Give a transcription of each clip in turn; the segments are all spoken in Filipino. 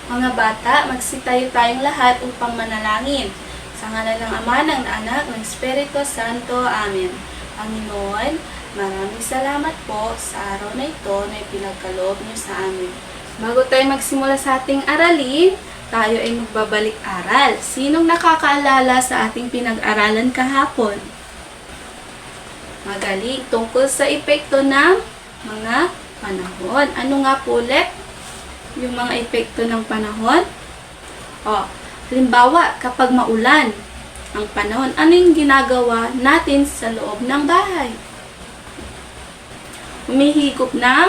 Mga bata, magsitayo tayong lahat upang manalangin. Sa ngalan ng Ama, ng Anak, ng Espiritu Santo. Amen. Panginoon, maraming salamat po sa araw na ito na ipinagkaloob niyo sa amin. Bago tayo magsimula sa ating aralin, tayo ay magbabalik aral. Sinong nakakaalala sa ating pinag-aralan kahapon? Magaling tungkol sa epekto ng mga panahon. Ano nga po ulit? Yung mga epekto ng panahon? Halimbawa, kapag maulan ang panahon, ano yung ginagawa natin sa loob ng bahay? Humihigop ng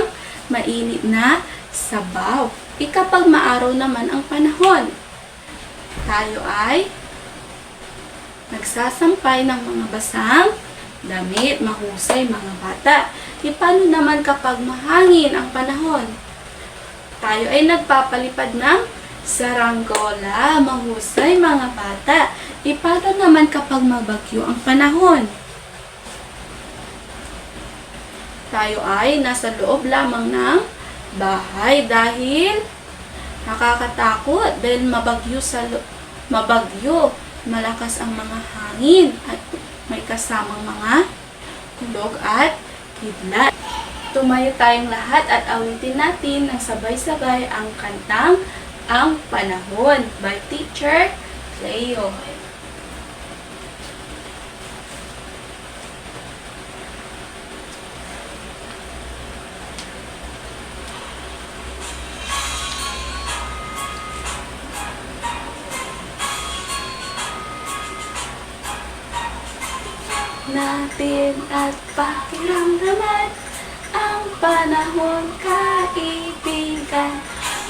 mainit na sabaw. Kapag maaraw naman ang panahon, tayo ay nagsasampay ng mga basang damit, mahusay mga bata. Paano naman kapag mahangin ang panahon? Tayo ay nagpapalipad ng saranggola, mahusay mga bata. Paano naman kapag mabagyo ang panahon? Tayo ay nasa loob lamang ng bahay dahil nakakatakot dahil mabagyo, malakas ang mga hangin at may kasamang mga kulog at kidlat. Tumayo tayong lahat at awitin natin ng sabay-sabay ang kantang Ang Panahon by Teacher Leo. Natin at pakiramdaman ang panahon, kaibigan.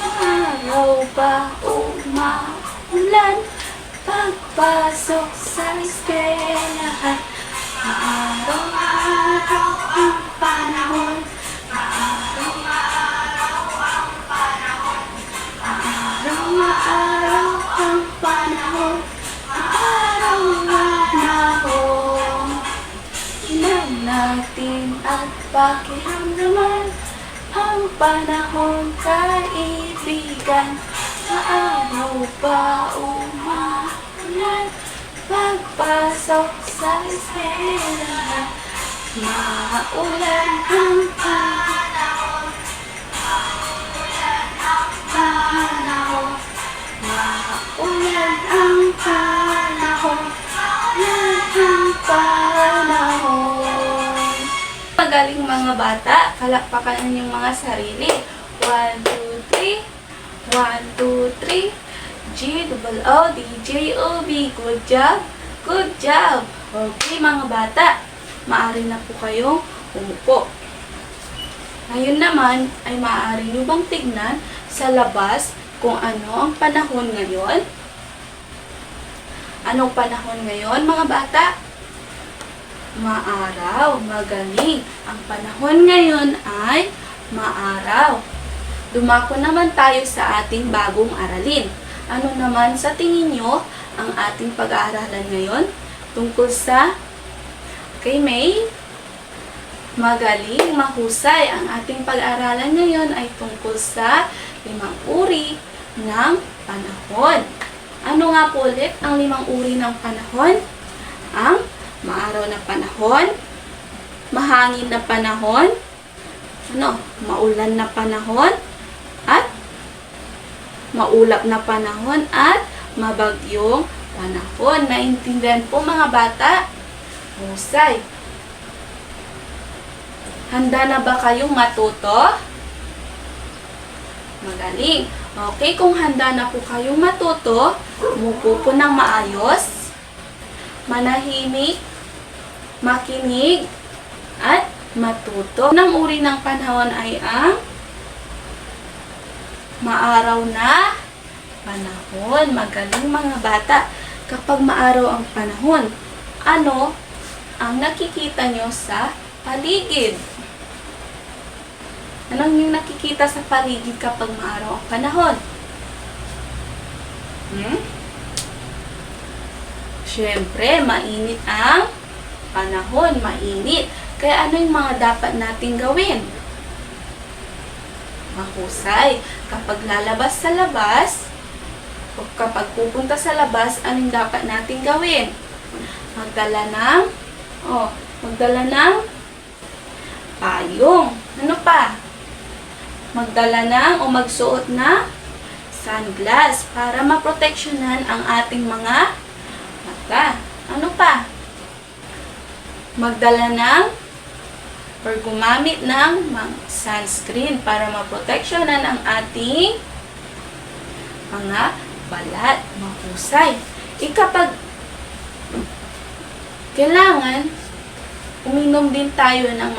Araw ba o maulan, pagpasok sa eskwelahan. Araw-araw ang panahon, araw-araw ang panahon, araw-araw ang panahon, araw-araw. Tingnan natin at pakiramdaman ang panahon, kaibigan. Maaraw ba umulan, pagpasok sa eskwelahan. Maulan ang panahon, maulan ang panahon, maulan ang panahon, maulan ang panahon. Magaling mga bata, palakpakan ninyong mga sarili. 1, 2, 3. 1, 2, 3. G-O-O-D-J-O-B. Good job. Good job. Okay mga bata, maaari na po kayong umupo. Ngayon naman ay maaari nyo bang tignan sa labas kung ano ang panahon ngayon? Anong panahon ngayon mga bata? Maaraw. Magaling. Ang panahon ngayon ay maaraw. Dumako naman tayo sa ating bagong aralin. Ano naman sa tingin nyo ang ating pag-aaralan ngayon? Tungkol sa kay May? Magaling, mahusay. Ang ating pag-aaralan ngayon ay tungkol sa 5 uri ng panahon. Ano nga po ulit ang 5 uri ng panahon? Ang maaraw na panahon, mahangin na panahon, maulan na panahon, at maulap na panahon, at mabagyong panahon. Naintindihan po mga bata? Husay. Handa na ba kayong matuto? Magaling. Okay, kung handa na po kayong matuto, umupo po ng maayos, manahimik, makinig, at matuto. Unang uri ng panahon ay ang maaraw na panahon. Magaling mga bata. Kapag maaraw ang panahon, ano ang nakikita nyo sa paligid? Anong yung nakikita sa paligid kapag maaraw ang panahon? Siyempre, mainit ang panahon. Mainit. Kaya ano yung mga dapat nating gawin? mahusay. Kapag lalabas sa labas, o kapag pupunta sa labas, anong dapat natin gawin? Magdala ng payong. Ano pa? Magdala ng o magsuot na sunglass para maproteksyonan ang ating mga mata. Ano pa? Magdala ng or gumamit ng sunscreen para maproteksyonan ang ating mga balat. Mahusay. Kapag kailangan, uminom din tayo ng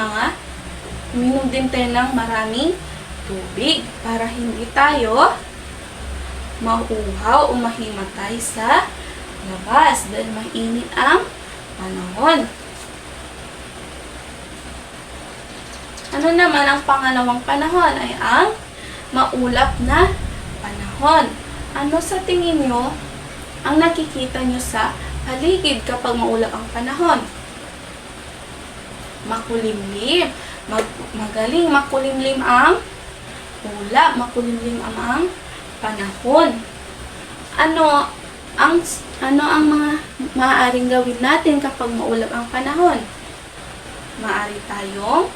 maraming tubig para hindi tayo mauuhaw o mahimatay sa labas dahil mainit ang panahon. Ano naman ang pangalawang panahon ay ang maulap na panahon. Ano sa tingin nyo ang nakikita nyo sa paligid kapag maulap ang panahon? Makulimlim. Magaling makulimlim ang ulap, makulimlim ang panahon. Ano ang mga maaaring gawin natin kapag maulap ang panahon? Maaari tayong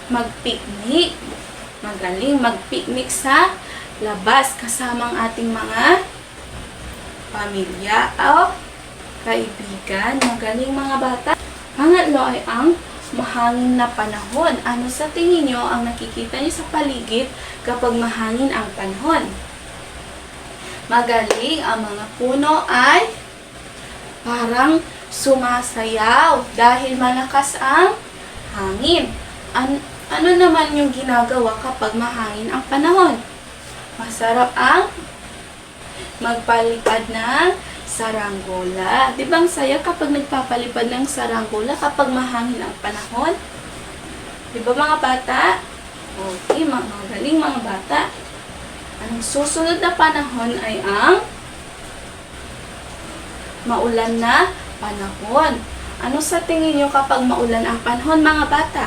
mag-picnic. Magaling mag-picnic sa labas kasama ang ating mga pamilya o kaibigan. Magaling mga bata. Pangatlo ay ang mahangin na panahon. Ano sa tingin nyo ang nakikita nyo sa paligid kapag mahangin ang panahon? Magaling. Ang mga puno ay parang sumasayaw dahil malakas ang hangin. Ano naman yung ginagawa kapag mahangin ang panahon? Masarap ang magpalipad ng saranggola. Di ba ang saya kapag nagpapalipad ng saranggola kapag mahangin ang panahon? Di ba mga bata? Okay, magaling mga bata. Ang susunod na panahon ay ang maulan na panahon. Ano sa tingin nyo kapag maulan ang panahon mga bata?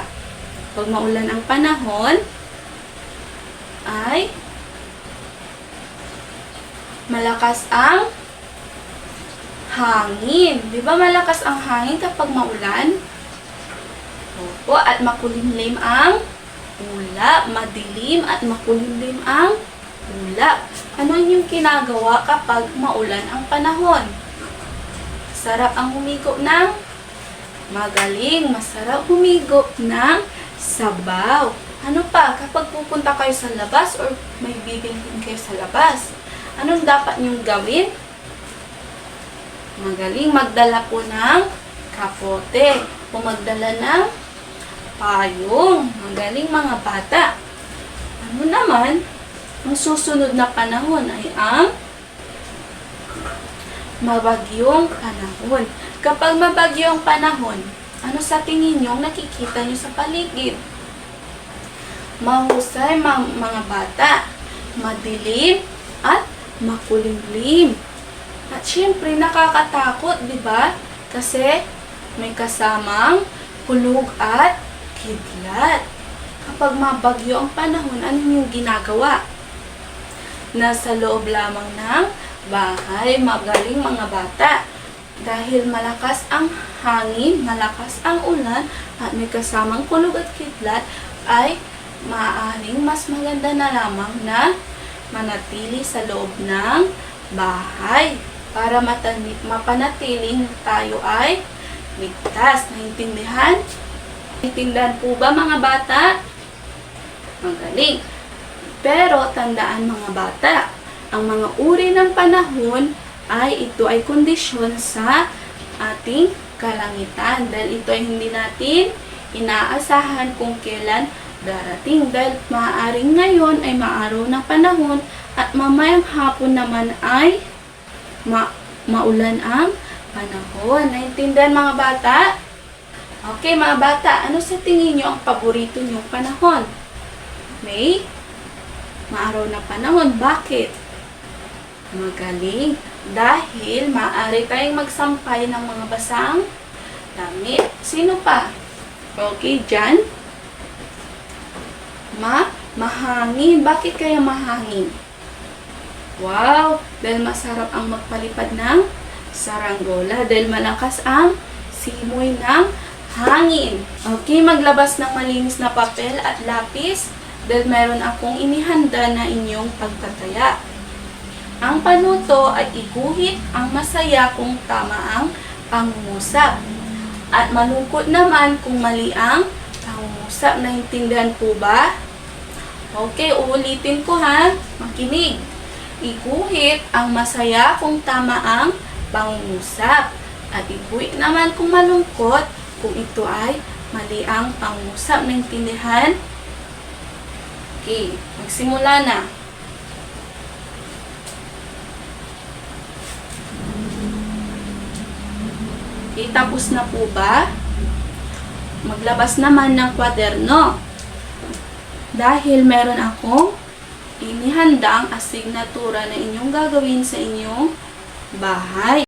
Kapag maulan ang panahon ay malakas ang hangin. Di ba malakas ang hangin kapag maulan? Opo, at makulimlim ang ulap. Madilim at makulimlim ang ulap. Ano yung ginagawa kapag maulan ang panahon? Sarap ang humigo ng magaling. Masarap humigo ng sabaw. Ano pa? Kapag pupunta kayo sa labas or may bibilhin kayo sa labas, anong dapat niyong gawin? Magaling magdala po ng kapote o magdala ng payong. Magaling mga bata. Ano naman, ang susunod na panahon ay ang mabagyong panahon. Kapag mabagyong panahon, ano sa tingin nyo nakikita nyo sa paligid? Mahusay mga bata. Madilim at makulimlim. At syempre, nakakatakot, di ba? Kasi may kasamang hulog at kidlat. Kapag mabagyo ang panahon, ano yung ginagawa? Nasa loob lamang ng bahay. Magaling mga bata. Dahil malakas ang hangin, malakas ang ulan, at may kasamang kulog at kidlat, ay maaaring mas maganda na lamang na manatili sa loob ng bahay para mapanatiling tayo ay ligtas. Naintindihan? Naintindihan po ba mga bata? Magaling. Pero tandaan mga bata, ang mga uri ng panahon ay ito ay kondisyon sa ating kalangitan dahil ito ay hindi natin inaasahan kung kailan darating dahil maaaring ngayon ay maaraw ng panahon at mamayang hapon naman ay maulan ang panahon. Naintindihan mga bata? Okay mga bata, ano sa tingin nyo ang paborito nyong panahon? May maaraw na panahon. Bakit? Magaling. Dahil maaari tayong magsampay ng mga basang damit. Sino pa? Okay, dyan. Mahangin. Bakit kaya mahangin? Wow! Dahil masarap ang magpalipad ng saranggola. Dahil malakas ang simoy ng hangin. Okay, maglabas ng malinis na papel at lapis dahil meron akong inihanda na inyong pagtataya. Ang panuto ay iguhit ang masaya kung tama ang pangungusap. At malungkot naman kung mali ang pangungusap. Naintindihan po ba? Okay, uulitin ko ha. Makinig. Iguhit ang masaya kung tama ang pangungusap. At iguhit naman kung malungkot kung ito ay mali ang pangungusap. Naintindihan? Okay, magsimula na. Okay, tapos na po ba? Maglabas naman ng kwaderno. Dahil meron akong inihandang asignatura na inyong gagawin sa inyong bahay.